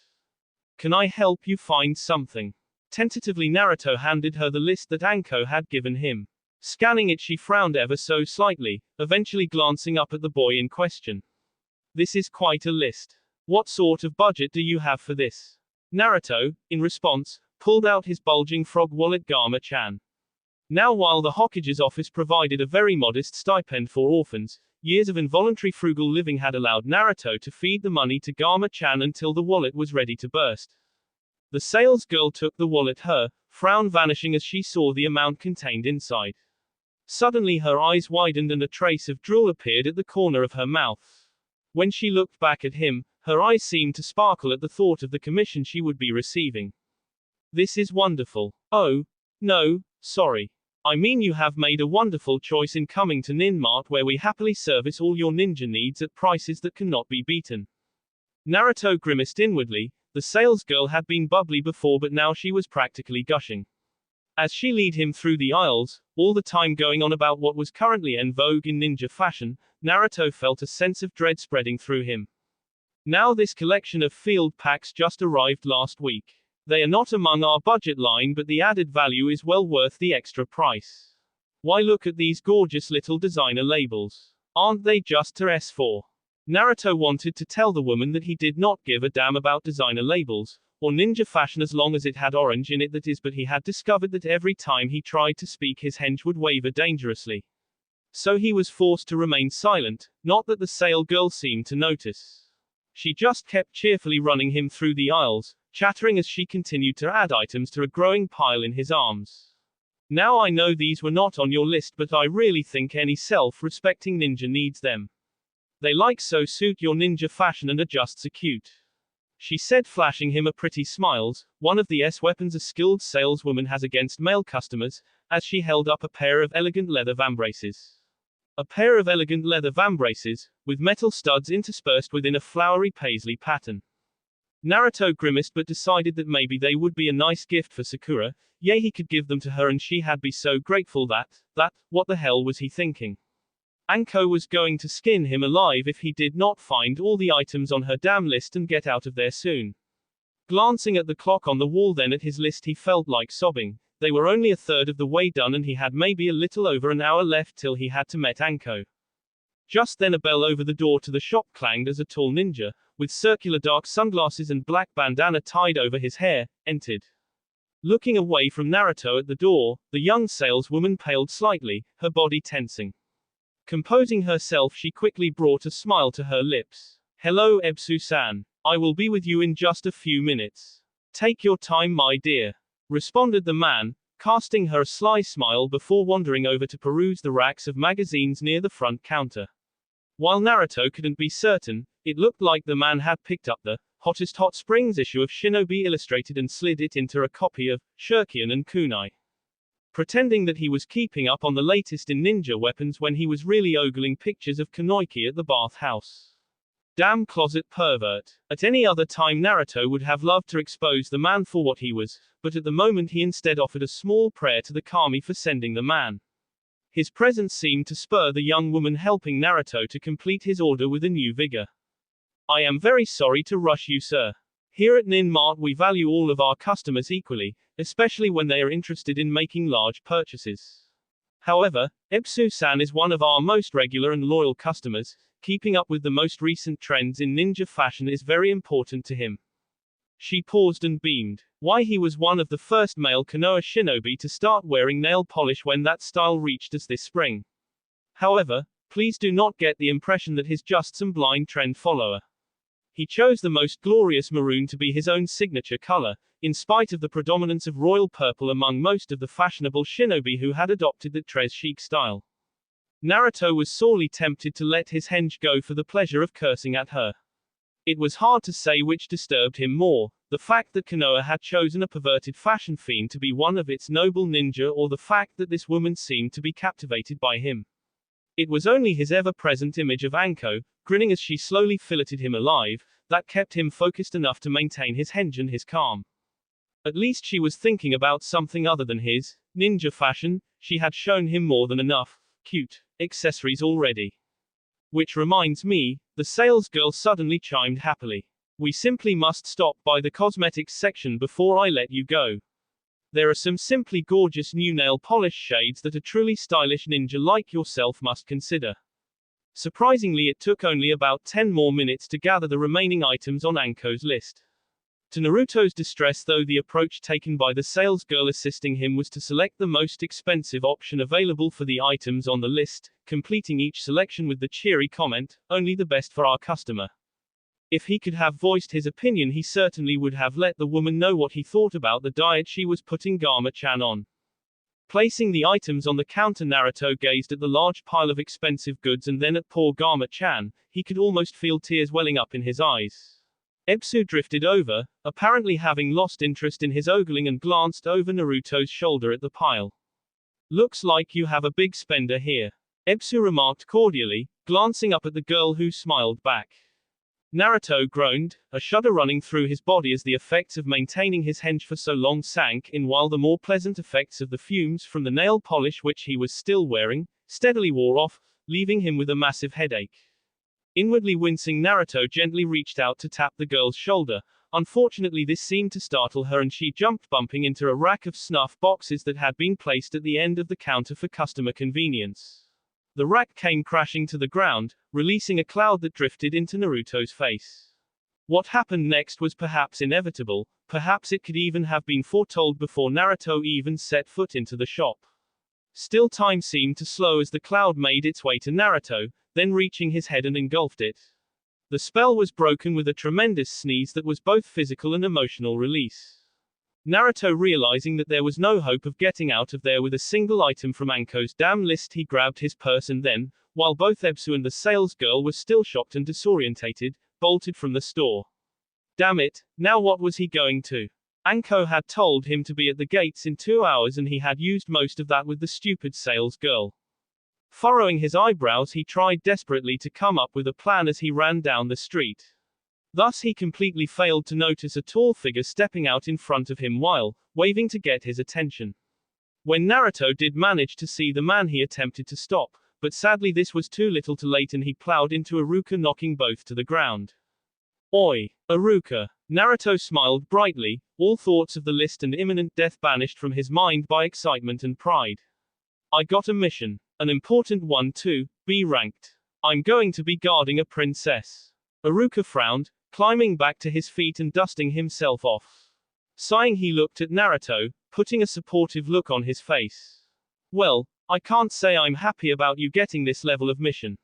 Can I help you find something? Tentatively, Naruto handed her the list that Anko had given him. Scanning it, she frowned ever so slightly, eventually glancing up at the boy in question. This is quite a list. What sort of budget do you have for this? Naruto, in response, pulled out his bulging frog wallet Gama-chan. Now while the Hokage's office provided a very modest stipend for orphans, years of involuntary frugal living had allowed Naruto to feed the money to Gama-chan until the wallet was ready to burst. The sales girl took the wallet, her frown vanishing as she saw the amount contained inside. Suddenly her eyes widened and a trace of drool appeared at the corner of her mouth. When she looked back at him, her eyes seemed to sparkle at the thought of the commission she would be receiving. This is wonderful. Oh, no, sorry. I mean you have made a wonderful choice in coming to Ninmart where we happily service all your ninja needs at prices that cannot be beaten. Naruto grimaced inwardly. The sales girl had been bubbly before but now she was practically gushing. As she led him through the aisles, all the time going on about what was currently en vogue in ninja fashion, Naruto felt a sense of dread spreading through him. Now this collection of field packs just arrived last week. They are not among our budget line but the added value is well worth the extra price. Why look at these gorgeous little designer labels. Aren't they just to S4? Naruto wanted to tell the woman that he did not give a damn about designer labels, or ninja fashion as long as it had orange in it that is, but he had discovered that every time he tried to speak his henge would waver dangerously. So he was forced to remain silent, not that the sale girl seemed to notice. She just kept cheerfully running him through the aisles, chattering as she continued to add items to a growing pile in his arms. Now I know these were not on your list but I really think any self-respecting ninja needs them. They like so suit your ninja fashion and are just so cute. She said, flashing him a pretty smiles, one of the weapons a skilled saleswoman has against male customers, as she held up a pair of elegant leather vambraces. A pair of elegant leather vambraces, with metal studs interspersed within a flowery paisley pattern. Naruto grimaced but decided that maybe they would be a nice gift for Sakura, yea he could give them to her and she had be so grateful that, what the hell was he thinking? Anko was going to skin him alive if he did not find all the items on her damn list and get out of there soon. Glancing at the clock on the wall then at his list he felt like sobbing. They were only a third of the way done and he had maybe a little over an hour left till he had to meet Anko. Just then a bell over the door to the shop clanged as a tall ninja, with circular dark sunglasses and black bandana tied over his hair, entered. Looking away from Naruto at the door, the young saleswoman paled slightly, her body tensing. Composing herself she quickly brought a smile to her lips. Hello Ebsu-san. I will be with you in just a few minutes. Take your time my dear. Responded the man, casting her a sly smile before wandering over to peruse the racks of magazines near the front counter. While Naruto couldn't be certain, it looked like the man had picked up the hottest Hot Springs issue of Shinobi Illustrated and slid it into a copy of Shuriken and Kunai. Pretending that he was keeping up on the latest in ninja weapons when he was really ogling pictures of Kunoiki at the bathhouse. Damn closet pervert. At any other time Naruto would have loved to expose the man for what he was, but at the moment he instead offered a small prayer to the kami for sending the man. His presence seemed to spur the young woman helping Naruto to complete his order with a new vigor. I am very sorry to rush you sir. Here at Ninmart we value all of our customers equally, especially when they are interested in making large purchases. However, Ebsu-san is one of our most regular and loyal customers. Keeping up with the most recent trends in ninja fashion is very important to him. She paused and beamed. Why he was one of the first male Konoha shinobi to start wearing nail polish when that style reached us this spring. However, please do not get the impression that he's just some blind trend follower. He chose the most glorious maroon to be his own signature color, in spite of the predominance of royal purple among most of the fashionable shinobi who had adopted the tres chic style. Naruto was sorely tempted to let his henge go for the pleasure of cursing at her. It was hard to say which disturbed him more, the fact that Konoha had chosen a perverted fashion fiend to be one of its noble ninja or the fact that this woman seemed to be captivated by him. It was only his ever-present image of Anko, grinning as she slowly filleted him alive, that kept him focused enough to maintain his henge and his calm. At least she was thinking about something other than his ninja fashion. She had shown him more than enough cute accessories already. Which reminds me, the sales girl suddenly chimed happily. We simply must stop by the cosmetics section before I let you go. There are some simply gorgeous new nail polish shades that a truly stylish ninja like yourself must consider. Surprisingly, it took only about 10 more minutes to gather the remaining items on Anko's list. To Naruto's distress, though, the approach taken by the sales girl assisting him was to select the most expensive option available for the items on the list, completing each selection with the cheery comment, "Only the best for our customer." If he could have voiced his opinion, he certainly would have let the woman know what he thought about the diet she was putting Gama-chan on. Placing the items on the counter, Naruto gazed at the large pile of expensive goods and then at poor Gama-chan. He could almost feel tears welling up in his eyes. Ebisu drifted over, apparently having lost interest in his ogling, and glanced over Naruto's shoulder at the pile. "Looks like you have a big spender here," Ebisu remarked cordially, glancing up at the girl who smiled back. Naruto groaned, a shudder running through his body as the effects of maintaining his henge for so long sank in, while the more pleasant effects of the fumes from the nail polish which he was still wearing steadily wore off, leaving him with a massive headache. Inwardly wincing, Naruto gently reached out to tap the girl's shoulder. Unfortunately, this seemed to startle her, and she jumped, bumping into a rack of snuff boxes that had been placed at the end of the counter for customer convenience. The rack came crashing to the ground, releasing a cloud that drifted into Naruto's face. What happened next was perhaps inevitable, perhaps it could even have been foretold before Naruto even set foot into the shop. Still, time seemed to slow as the cloud made its way to Naruto, then reaching his head and engulfed it. The spell was broken with a tremendous sneeze that was both physical and emotional release. Naruto, realizing that there was no hope of getting out of there with a single item from Anko's damn list, he grabbed his purse and then, while both Ebisu and the sales girl were still shocked and disorientated, bolted from the store. Damn it, now what was he going to? Anko had told him to be at the gates in 2 hours, and he had used most of that with the stupid sales girl. Furrowing his eyebrows, he tried desperately to come up with a plan as he ran down the street. Thus he completely failed to notice a tall figure stepping out in front of him while waving to get his attention. When Naruto did manage to see the man, he attempted to stop, but sadly this was too little too late, and he plowed into Iruka, knocking both to the ground. "Oi, Iruka." Naruto smiled brightly, all thoughts of the list and imminent death banished from his mind by excitement and pride. "I got a mission. An important one too, B ranked. I'm going to be guarding a princess." Iruka frowned, climbing back to his feet and dusting himself off. Sighing, he looked at Naruto, putting a supportive look on his face. "Well, I can't say I'm happy about you getting this level of mission.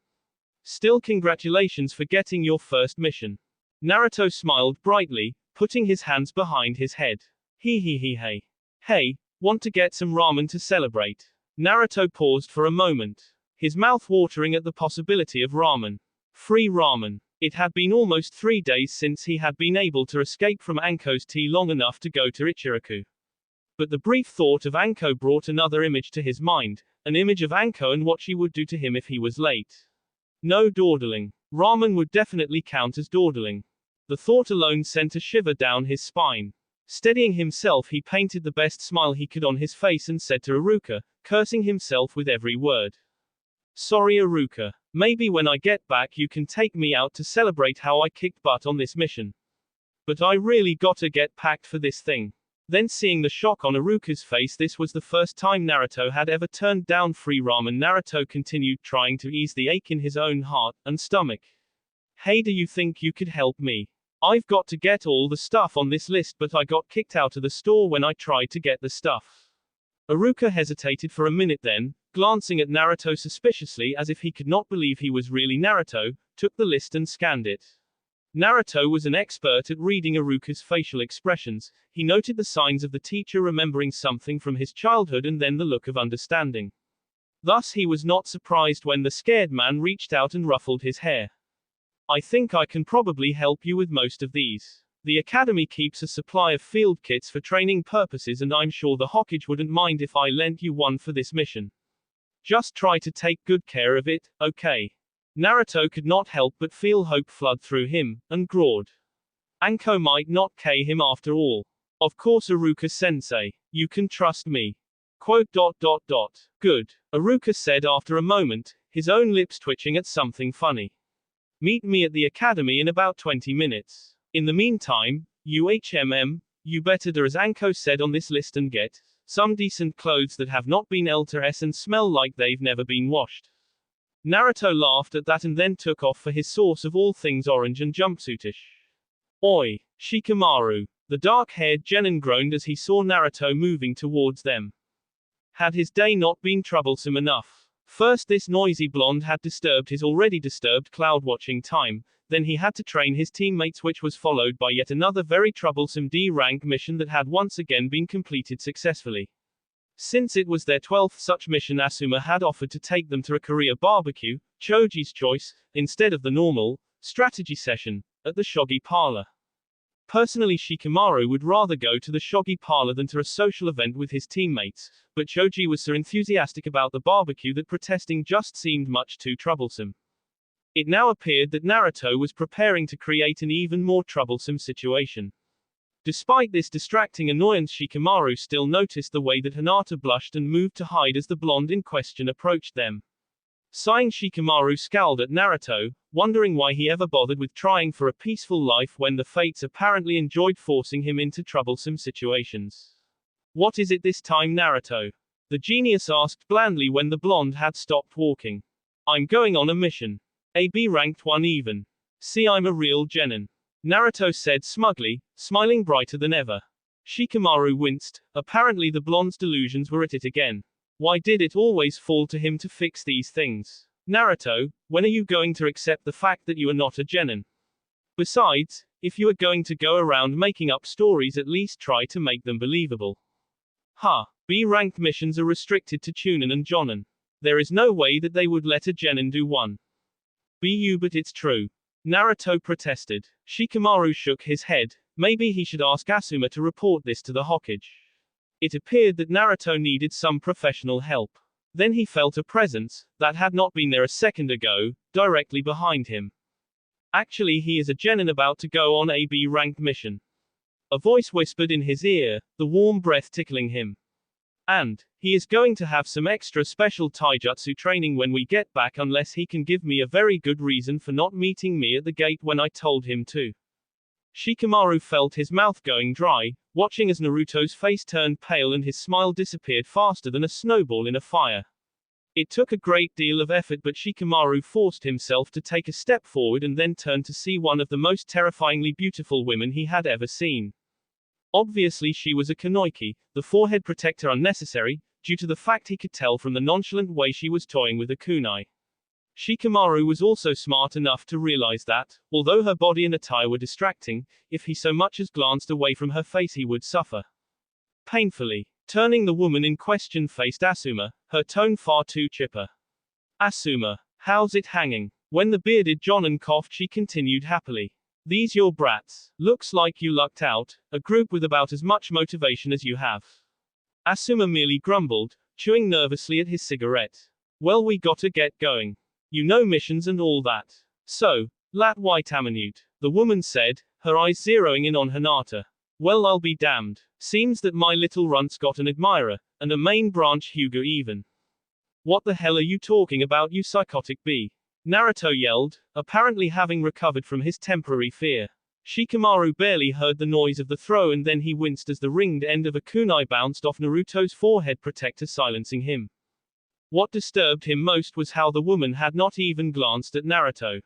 Still, congratulations for getting your first mission." Naruto smiled brightly, putting his hands behind his head. Hey. Hey, want to get some ramen to celebrate?" Naruto paused for a moment, his mouth watering at the possibility of ramen. Free ramen. It had been almost 3 days since he had been able to escape from Anko's tea long enough to go to Ichiraku. But the brief thought of Anko brought another image to his mind, an image of Anko and what she would do to him if he was late. No dawdling. Ramen would definitely count as dawdling. The thought alone sent a shiver down his spine. Steadying himself, he painted the best smile he could on his face and said to Iruka, cursing himself with every word. "Sorry, Iruka. Maybe when I get back you can take me out to celebrate how I kicked butt on this mission. But I really gotta get packed for this thing." Then, seeing the shock on Iruka's face, this was the first time Naruto had ever turned down free ramen. Naruto continued, trying to ease the ache in his own heart and stomach. "Hey, do you think you could help me? I've got to get all the stuff on this list, but I got kicked out of the store when I tried to get the stuff." Iruka hesitated for a minute, then, glancing at Naruto suspiciously as if he could not believe he was really Naruto, took the list and scanned it. Naruto was an expert at reading Iruka's facial expressions. He noted the signs of the teacher remembering something from his childhood and then the look of understanding. Thus he was not surprised when the scared man reached out and ruffled his hair. "I think I can probably help you with most of these. The academy keeps a supply of field kits for training purposes, and I'm sure the Hokage wouldn't mind if I lent you one for this mission. Just try to take good care of it, okay?" Naruto could not help but feel hope flood through him, and growled. Anko might not kill him after all. "Of course, Iruka-sensei. You can trust me. Good," Iruka said after a moment, his own lips twitching at something funny. "Meet me at the academy in about 20 minutes. In the meantime, you better do as Anko said on this list and get some decent clothes that have not been LTS and smell like they've never been washed." Naruto laughed at that and then took off for his source of all things orange and jumpsuitish. Oi, Shikamaru. The dark-haired genin groaned as he saw Naruto moving towards them. Had his day not been troublesome enough? First, this noisy blonde had disturbed his already disturbed cloud-watching time, then he had to train his teammates, which was followed by yet another very troublesome D-rank mission that had once again been completed successfully. Since it was their 12th such mission, Asuma had offered to take them to a Korea barbecue, Choji's choice, instead of the normal, strategy session, at the shogi parlor. Personally, Shikamaru would rather go to the shogi parlor than to a social event with his teammates, but Choji was so enthusiastic about the barbecue that protesting just seemed much too troublesome. It now appeared that Naruto was preparing to create an even more troublesome situation. Despite this distracting annoyance, Shikamaru still noticed the way that Hinata blushed and moved to hide as the blonde in question approached them. Sighing, Shikamaru scowled at Naruto, wondering why he ever bothered with trying for a peaceful life when the fates apparently enjoyed forcing him into troublesome situations. What is it this time, Naruto? The genius asked blandly when the blonde had stopped walking. I'm going on a mission. AB ranked 1 even. See, I'm a real genin. Naruto said smugly, smiling brighter than ever. Shikamaru winced. Apparently the blonde's delusions were at it again. Why did it always fall to him to fix these things? Naruto, when are you going to accept the fact that you are not a genin? Besides, if you are going to go around making up stories, at least try to make them believable. B-ranked missions are restricted to Chunin and Jonin. There is no way that they would let a genin do one. But it's true. Naruto protested. Shikamaru shook his head. Maybe he should ask Asuma to report this to the Hokage. It appeared that Naruto needed some professional help. Then he felt a presence, that had not been there a second ago, directly behind him. Actually, he is a genin about to go on a B-ranked mission. A voice whispered in his ear, the warm breath tickling him. And he is going to have some extra special taijutsu training when we get back, unless he can give me a very good reason for not meeting me at the gate when I told him to. Shikamaru felt his mouth going dry, watching as Naruto's face turned pale and his smile disappeared faster than a snowball in a fire. It took a great deal of effort, but Shikamaru forced himself to take a step forward and then turned to see one of the most terrifyingly beautiful women he had ever seen. Obviously she was a kunoichi, the forehead protector unnecessary, due to the fact he could tell from the nonchalant way she was toying with a kunai. Shikamaru was also smart enough to realize that, although her body and attire were distracting, if he so much as glanced away from her face he would suffer painfully. Turning, the woman in question faced Asuma, her tone far too chipper. Asuma, how's it hanging? When the bearded jonin coughed, she continued happily. These your brats. Looks like you lucked out, a group with about as much motivation as you have. Asuma merely grumbled, chewing nervously at his cigarette. Well, we gotta get going. You know, missions and all that. So, lat white aminute, the woman said, her eyes zeroing in on Hinata. Well, I'll be damned. Seems that my little runt's got an admirer, and a main branch Hyuga even. What the hell are you talking about, you psychotic bee? Naruto yelled, apparently having recovered from his temporary fear. Shikamaru barely heard the noise of the throw, and then he winced as the ringed end of a kunai bounced off Naruto's forehead protector, silencing him. What disturbed him most was how the woman had not even glanced at Naruto.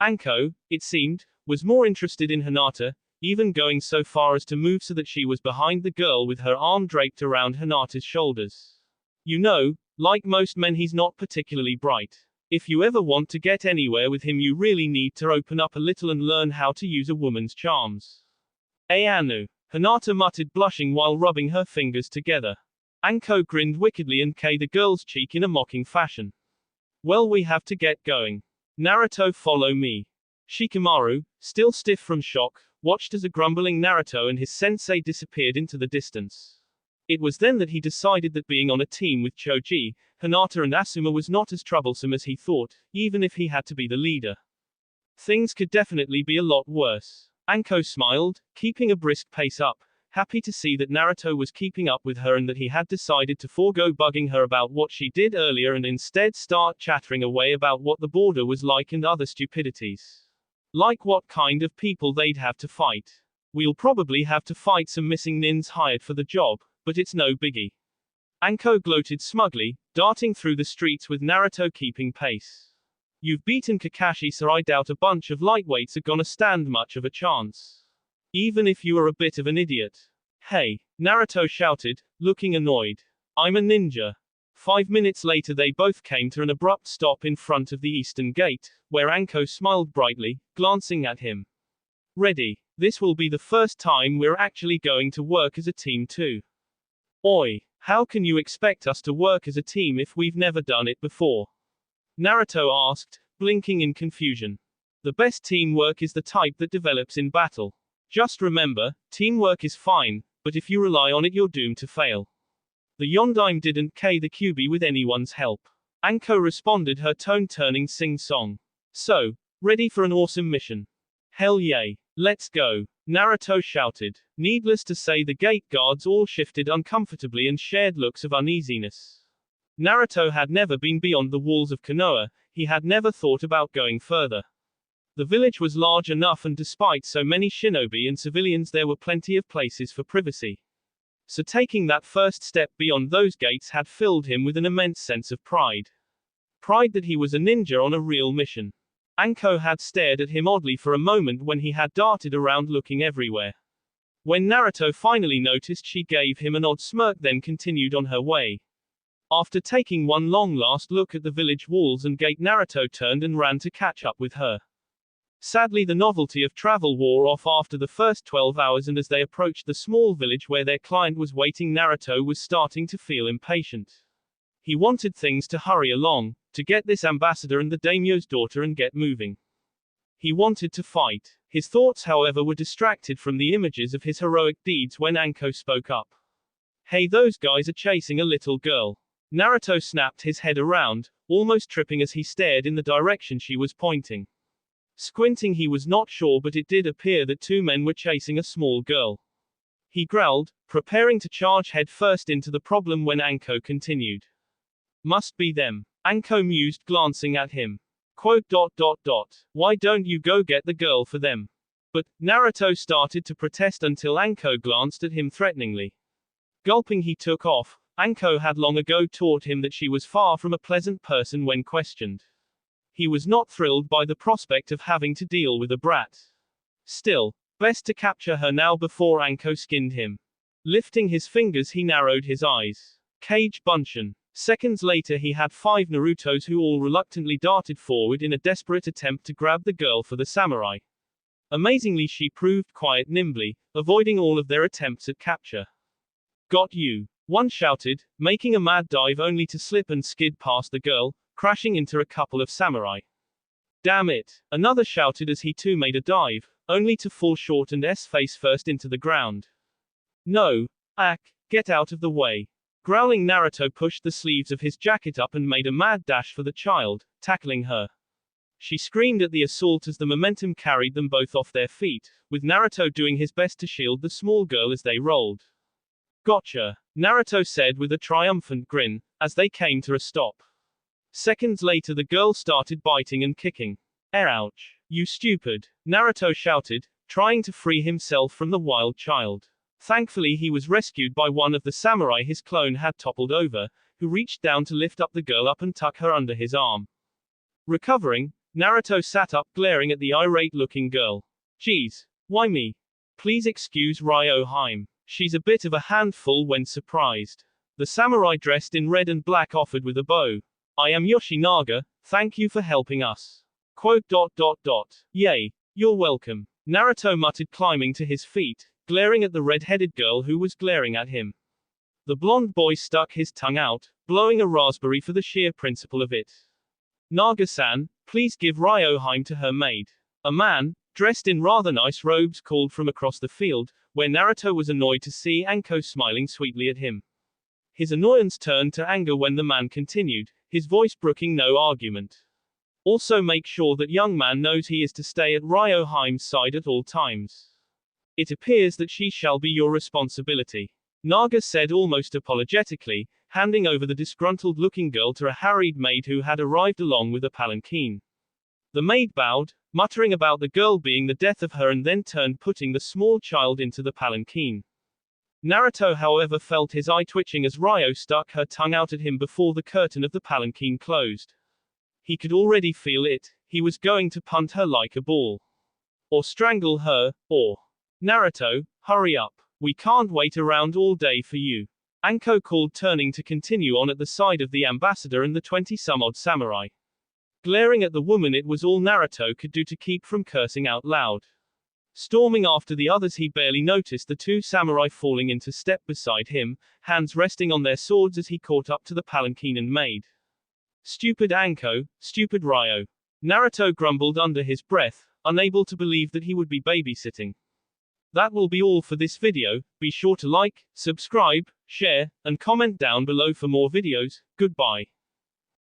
Anko, it seemed, was more interested in Hinata, even going so far as to move so that she was behind the girl with her arm draped around Hinata's shoulders. You know, like most men, he's not particularly bright. If you ever want to get anywhere with him, you really need to open up a little and learn how to use a woman's charms. Anu, Hinata muttered, blushing while rubbing her fingers together. Anko grinned wickedly and kissed the girl's cheek in a mocking fashion. Well, we have to get going. Naruto, follow me. Shikamaru, still stiff from shock, watched as a grumbling Naruto and his sensei disappeared into the distance. It was then that he decided that being on a team with Choji, Hinata and Asuma was not as troublesome as he thought, even if he had to be the leader. Things could definitely be a lot worse. Anko smiled, keeping a brisk pace up, happy to see that Naruto was keeping up with her and that he had decided to forego bugging her about what she did earlier and instead start chattering away about what the border was like and other stupidities. Like what kind of people they'd have to fight. We'll probably have to fight some missing nins hired for the job, but it's no biggie. Anko gloated smugly, darting through the streets with Naruto keeping pace. You've beaten Kakashi, so I doubt a bunch of lightweights are gonna stand much of a chance. Even if you are a bit of an idiot. Hey, Naruto shouted, looking annoyed. I'm a ninja. 5 minutes later they both came to an abrupt stop in front of the eastern gate, where Anko smiled brightly, glancing at him. Ready. This will be the first time we're actually going to work as a team too. Oi, how can you expect us to work as a team if we've never done it before? Naruto asked, blinking in confusion. The best teamwork is the type that develops in battle. Just remember, teamwork is fine, but if you rely on it you're doomed to fail. The Yondaime didn't K the Kyuubi with anyone's help. Anko responded, her tone turning sing-song. So, ready for an awesome mission? Hell yay. Let's go. Naruto shouted. Needless to say the gate guards all shifted uncomfortably and shared looks of uneasiness. Naruto had never been beyond the walls of Konoha, he had never thought about going further. The village was large enough, and despite so many shinobi and civilians there were plenty of places for privacy. So taking that first step beyond those gates had filled him with an immense sense of pride. Pride that he was a ninja on a real mission. Anko had stared at him oddly for a moment when he had darted around looking everywhere. When Naruto finally noticed, she gave him an odd smirk, then continued on her way. After taking one long last look at the village walls and gate, Naruto turned and ran to catch up with her. Sadly, the novelty of travel wore off after the first 12 hours, and as they approached the small village where their client was waiting, Naruto was starting to feel impatient. He wanted things to hurry along, to get this ambassador and the daimyo's daughter and get moving. He wanted to fight. His thoughts, however, were distracted from the images of his heroic deeds when Anko spoke up. Hey, those guys are chasing a little girl. Naruto snapped his head around, almost tripping as he stared in the direction she was pointing. Squinting, he was not sure, but it did appear that two men were chasing a small girl. He growled, preparing to charge headfirst into the problem when Anko continued. Must be them. Anko mused, glancing at him. Quote. Why don't you go get the girl for them? But, Naruto started to protest until Anko glanced at him threateningly. Gulping, he took off. Anko had long ago taught him that she was far from a pleasant person when questioned. He was not thrilled by the prospect of having to deal with a brat. Still, best to capture her now before Anko skinned him. Lifting his fingers, he narrowed his eyes. Kage Bunshin. Seconds later he had 5 Narutos who all reluctantly darted forward in a desperate attempt to grab the girl for the samurai. Amazingly, she proved quite nimbly, avoiding all of their attempts at capture. Got you. One shouted, making a mad dive only to slip and skid past the girl, crashing into a couple of samurai. Damn it. Another shouted as he too made a dive, only to fall short and face first into the ground. No. Get out of the way. Growling, Naruto pushed the sleeves of his jacket up and made a mad dash for the child, tackling her. She screamed at the assault as the momentum carried them both off their feet, with Naruto doing his best to shield the small girl as they rolled. Gotcha, Naruto said with a triumphant grin, as they came to a stop. Seconds later the girl started biting and kicking. Ouch. You stupid, Naruto shouted, trying to free himself from the wild child. Thankfully he was rescued by one of the samurai his clone had toppled over, who reached down to lift up the girl up and tuck her under his arm. Recovering, Naruto sat up, glaring at the irate-looking girl. Geez, why me? Please excuse Ryo-hime. She's a bit of a handful when surprised. The samurai dressed in red and black offered with a bow. I am Yoshinaga, thank you for helping us. Quote. Yay, you're welcome. Naruto muttered, climbing to his feet, glaring at the red-headed girl who was glaring at him. The blonde boy stuck his tongue out, blowing a raspberry for the sheer principle of it. Naga-san, please give Ryo-hime to her maid. A man, dressed in rather nice robes, called from across the field, where Naruto was annoyed to see Anko smiling sweetly at him. His annoyance turned to anger when the man continued, his voice brooking no argument. Also make sure that young man knows he is to stay at Ryo-hime's side at all times. It appears that she shall be your responsibility. Naga said almost apologetically, handing over the disgruntled-looking girl to a harried maid who had arrived along with a palanquin. The maid bowed, muttering about the girl being the death of her, and then turned, putting the small child into the palanquin. Naruto however felt his eye twitching as Ryo stuck her tongue out at him before the curtain of the palanquin closed. He could already feel it, he was going to punt her like a ball. Or strangle her, or... Naruto, hurry up. We can't wait around all day for you. Anko called, turning to continue on at the side of the ambassador and the 20-some-odd samurai. Glaring at the woman, it was all Naruto could do to keep from cursing out loud. Storming after the others, he barely noticed the 2 samurai falling into step beside him, hands resting on their swords as he caught up to the palanquin and made. Stupid Anko, stupid Ryo. Naruto grumbled under his breath, unable to believe that he would be babysitting. That will be all for this video. Be sure to like, subscribe, share, and comment down below for more videos. Goodbye.